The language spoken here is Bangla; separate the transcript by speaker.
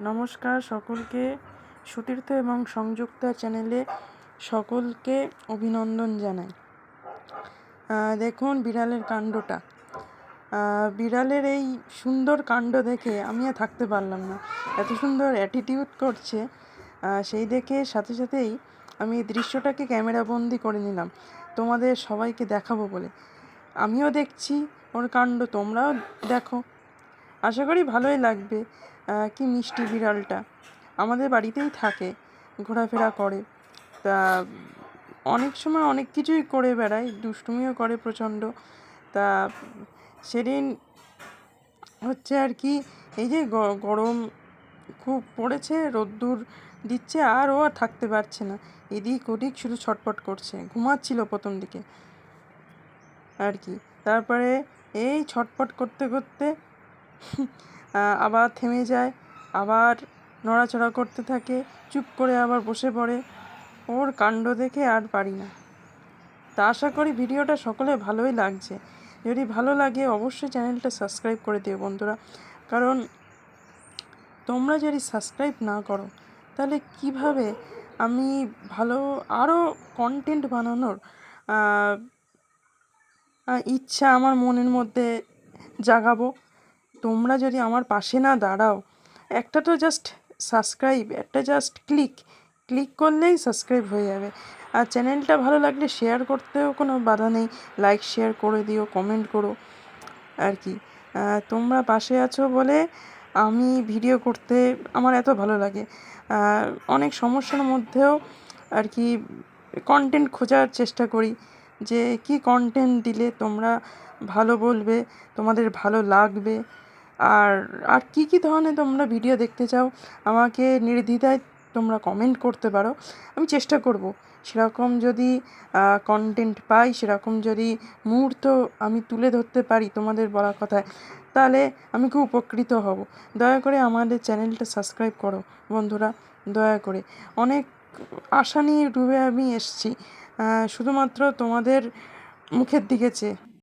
Speaker 1: নমস্কার সকলকে, সুতীর্থ এবং সংযুক্তা চ্যানেলে সকলকে অভিনন্দন জানাই। দেখুন বিড়ালের কাণ্ডটা। বিড়ালের এই সুন্দর কাণ্ড দেখে আমি আর থাকতে পারলাম না। এত সুন্দর অ্যাটিটিউড করছে, সেই দেখে সাথে সাথেই আমি এই দৃশ্যটাকে ক্যামেরাবন্দি করে নিলাম তোমাদের সবাইকে দেখাবো বলে। আমিও দেখছি ওর কাণ্ড, তোমরাও দেখো, আশা করি ভালোই লাগবে। কি মিষ্টি বিড়ালটা, আমাদের বাড়িতেই থাকে, ঘোরাফেরা করে। তা অনেক সময় অনেক কিছুই করে বেড়ায়, দুষ্টুমিও করে প্রচণ্ড। তা সেদিন হচ্ছে আর কি, এই যে গরম খুব পড়েছে, রোদ্দুর দিচ্ছে, আর ও আর থাকতে পারছে না, এদিক ওদিক শুধু ছটপট করছে। ঘুমাচ্ছিল প্রথম দিকে আর কি, তারপরে এই ছটপট করতে করতে আবার থেমে যায়, আবার নড়াচড়া করতে থাকে, চুপ করে আবার বসে পড়ে। ওর কাণ্ড দেখে আর পারি না। তা আশা করি ভিডিওটা সকলে ভালোই লাগছে। যদি ভালো লাগে অবশ্যই চ্যানেলটা সাবস্ক্রাইব করে দিও বন্ধুরা, কারণ তোমরা যদি সাবস্ক্রাইব না করো তাহলে কিভাবে আমি ভালো আরও কন্টেন্ট বানানোর ইচ্ছা আমার মনের মধ্যে জাগাবো। তোমরা যদি আমার পাশে না দাঁড়াও, একটা তো জাস্ট সাবস্ক্রাইব, একটা জাস্ট ক্লিক করলেই সাবস্ক্রাইব হয়ে যাবে। আর চ্যানেলটা ভালো লাগলে শেয়ার করতেও কোনো বাধা নেই, লাইক শেয়ার করে দিও, কমেন্ট করো আর কি। তোমরা পাশে আছো বলে আমি ভিডিও করতে আমার এত ভালো লাগে। অনেক সমস্যার মধ্যেও আর কি কন্টেন্ট খোঁজার চেষ্টা করি, যে কি কন্টেন্ট দিলে তোমরা ভালো বলবে, তোমাদের ভালো লাগবে, আর আর কী ধরনের তোমরা ভিডিও দেখতে চাও আমাকে নির্দ্বিধায় তোমরা কমেন্ট করতে পারো। আমি চেষ্টা করব সেরকম যদি কন্টেন্ট পাই, সেরকম যদি মুহূর্ত আমি তুলে ধরতে পারি তোমাদের বলা কথায়, তাহলে আমি খুব উপকৃত হব। দয়া করে আমাদের চ্যানেলটা সাবস্ক্রাইব করো বন্ধুরা, দয়া করে। অনেক আশা নিয়ে ডুবে আমি এসেছি, শুধুমাত্র তোমাদের মুখের দিকে চেয়ে।